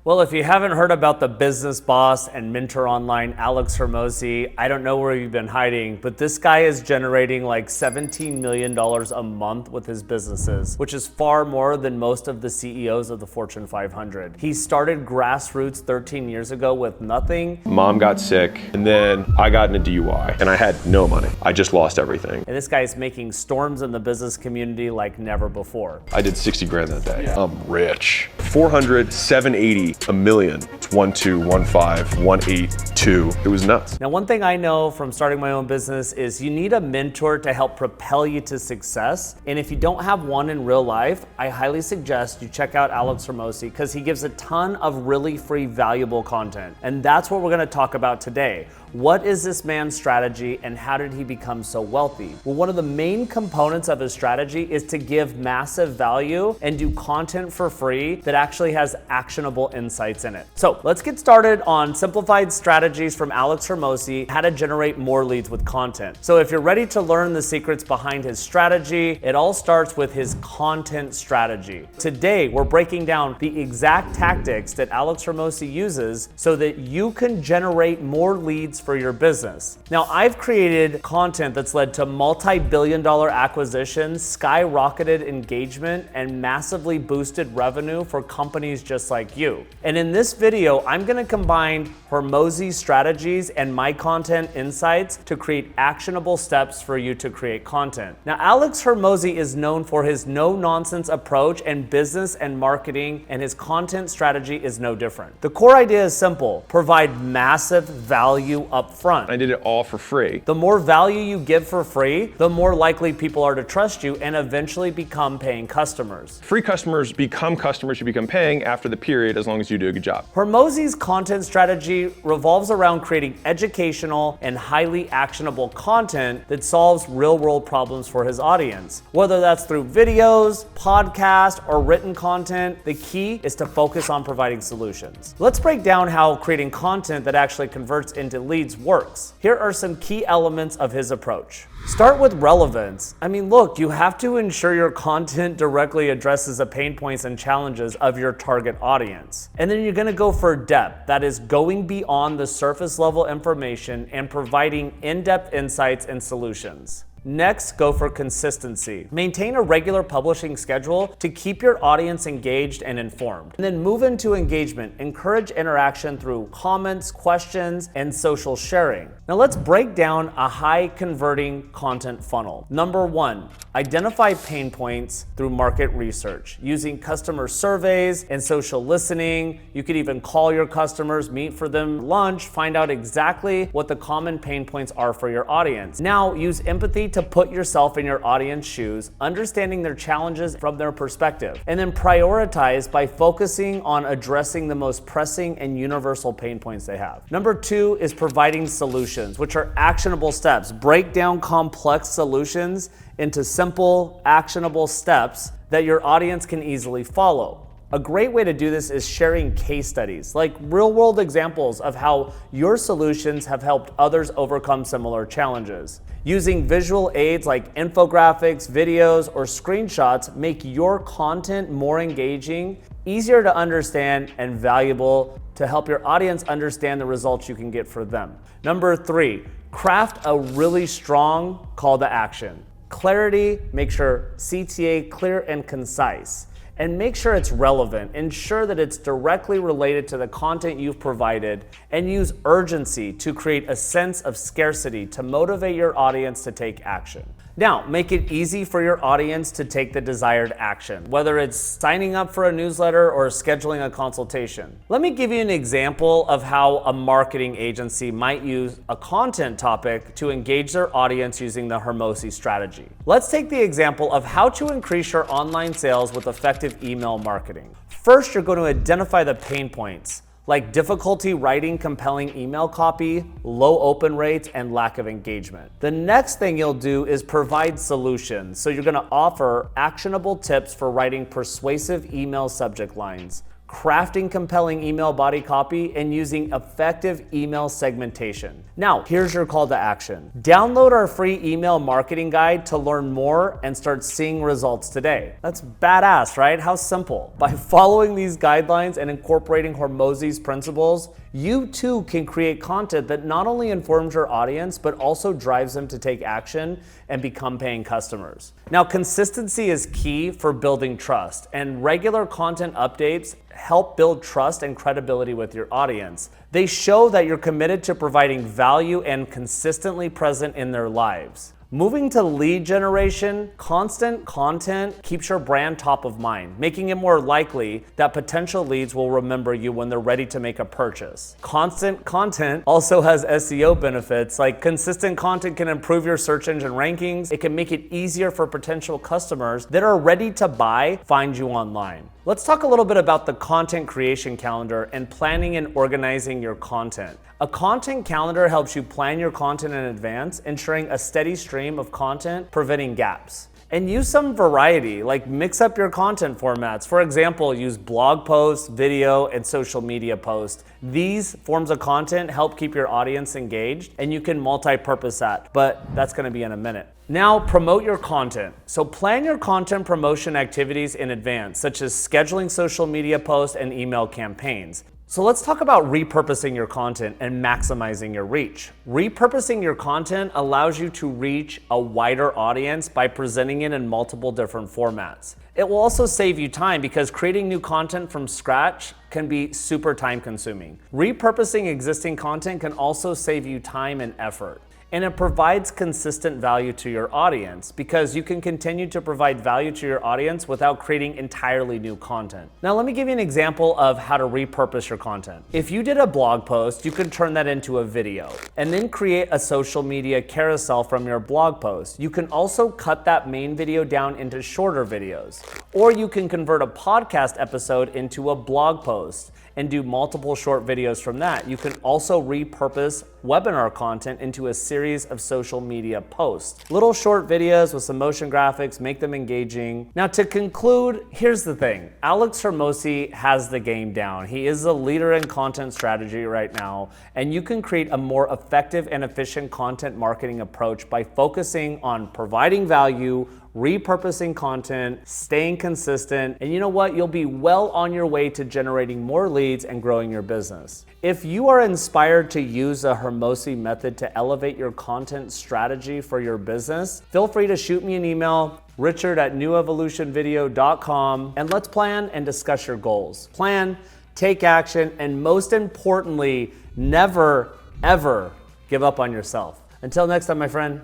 Well, if you haven't heard about the business boss and mentor online, Alex Hormozi, I don't know where you've been hiding, but this guy is generating like $17 million a month with his businesses, which is far more than most of the CEOs of the Fortune 500. He started grassroots 13 years ago with nothing. Mom got sick, and then I got in a DUI, and I had no money. I just lost everything. And this guy is making storms in the business community like never before. I did 60 grand that day. Yeah. I'm rich. 400, 780, a million. It's 1, 2, 1, 5, 1, 8, 2. It was nuts. Now, one thing I know from starting my own business is you need a mentor to help propel you to success. And if you don't have one in real life, I highly suggest you check out Alex Hormozi because he gives a ton of really free, valuable content. And that's what we're gonna talk about today. What is this man's strategy and how did he become so wealthy? Well, one of the main components of his strategy is to give massive value and do content for free that actually has actionable insights in it. So let's get started on simplified strategies from Alex Hormozi, how to generate more leads with content. So if you're ready to learn the secrets behind his strategy, it all starts with his content strategy. Today, we're breaking down the exact tactics that Alex Hormozi uses so that you can generate more leads for your business. Now, I've created content that's led to multi-billion-dollar acquisitions, skyrocketed engagement, and massively boosted revenue for companies just like you. And in this video, I'm gonna combine Hormozi's strategies and my content insights to create actionable steps for you to create content. Now, Alex Hormozi is known for his no-nonsense approach in business and marketing, and his content strategy is no different. The core idea is simple: provide massive value up front. I did it all for free. The more value you give for free, the more likely people are to trust you and eventually become paying customers. Free customers become customers who become paying after the period as long as you do a good job. Hormozi's content strategy revolves around creating educational and highly actionable content that solves real-world problems for his audience. Whether that's through videos, podcasts, or written content, the key is to focus on providing solutions. Let's break down how creating content that actually converts into leads works. Here are some key elements of his approach. Start with relevance. I mean, look, you have to ensure your content directly addresses the pain points and challenges of your target audience. And then you're gonna go for depth, that is going beyond the surface level information and providing in-depth insights and solutions. Next, go for consistency. Maintain a regular publishing schedule to keep your audience engaged and informed. And then move into engagement. Encourage interaction through comments, questions, and social sharing. Now let's break down a high converting content funnel. Number one, identify pain points through market research. Using customer surveys and social listening, you could even call your customers, meet for them lunch, find out exactly what the common pain points are for your audience. Now use empathy to put yourself in your audience shoes, understanding their challenges from their perspective, and then prioritize by focusing on addressing the most pressing and universal pain points they have. Number two is providing solutions, which are actionable steps. Break down complex solutions into simple, actionable steps that your audience can easily follow. A great way to do this is sharing case studies, like real-world examples of how your solutions have helped others overcome similar challenges. Using visual aids like infographics, videos, or screenshots make your content more engaging, easier to understand, and valuable to help your audience understand the results you can get for them. Number three, craft a really strong call to action. Clarity, make sure CTA clear and concise. And make sure it's relevant. Ensure that it's directly related to the content you've provided, and use urgency to create a sense of scarcity to motivate your audience to take action. Now, make it easy for your audience to take the desired action, whether it's signing up for a newsletter or scheduling a consultation. Let me give you an example of how a marketing agency might use a content topic to engage their audience using the Hormozi strategy. Let's take the example of how to increase your online sales with effective email marketing. First, you're going to identify the pain points, like difficulty writing compelling email copy, low open rates, and lack of engagement. The next thing you'll do is provide solutions. So you're gonna offer actionable tips for writing persuasive email subject lines, crafting compelling email body copy, and using effective email segmentation. Now, here's your call to action. Download our free email marketing guide to learn more and start seeing results today. That's badass, right? How simple. By following these guidelines and incorporating Hormozi's principles, you too can create content that not only informs your audience, but also drives them to take action and become paying customers. Now, consistency is key for building trust, and regular content updates help build trust and credibility with your audience. They show that you're committed to providing value and consistently present in their lives. Moving to lead generation, constant content keeps your brand top of mind, making it more likely that potential leads will remember you when they're ready to make a purchase. Constant content also has SEO benefits, like consistent content can improve your search engine rankings. It can make it easier for potential customers that are ready to buy find you online. Let's talk a little bit about the content creation calendar and planning and organizing your content. A content calendar helps you plan your content in advance, ensuring a steady stream of content, preventing gaps. And use some variety, like mix up your content formats. For example, use blog posts, video, and social media posts. These forms of content help keep your audience engaged, and you can multi-purpose that, but that's gonna be in a minute. Now, promote your content. So plan your content promotion activities in advance, such as scheduling social media posts and email campaigns. So let's talk about repurposing your content and maximizing your reach. Repurposing your content allows you to reach a wider audience by presenting it in multiple different formats. It will also save you time because creating new content from scratch can be super time consuming. Repurposing existing content can also save you time and effort. And it provides consistent value to your audience because you can continue to provide value to your audience without creating entirely new content. Now, let me give you an example of how to repurpose your content. If you did a blog post, you could turn that into a video and then create a social media carousel from your blog post. You can also cut that main video down into shorter videos, or you can convert a podcast episode into a blog post and do multiple short videos from that. You can also repurpose webinar content into a series of social media posts. Little short videos with some motion graphics, make them engaging. Now, to conclude, here's the thing. Alex Hormozi has the game down. He is a leader in content strategy right now, and you can create a more effective and efficient content marketing approach by focusing on providing value, repurposing content, staying consistent, and you know what? You'll be well on your way to generating more leads and growing your business. If you are inspired to use a Hormozi method to elevate your content strategy for your business, feel free to shoot me an email, richard@newevolutionvideo.com, and let's plan and discuss your goals. Plan, take action, and most importantly, never, ever give up on yourself. Until next time, my friend.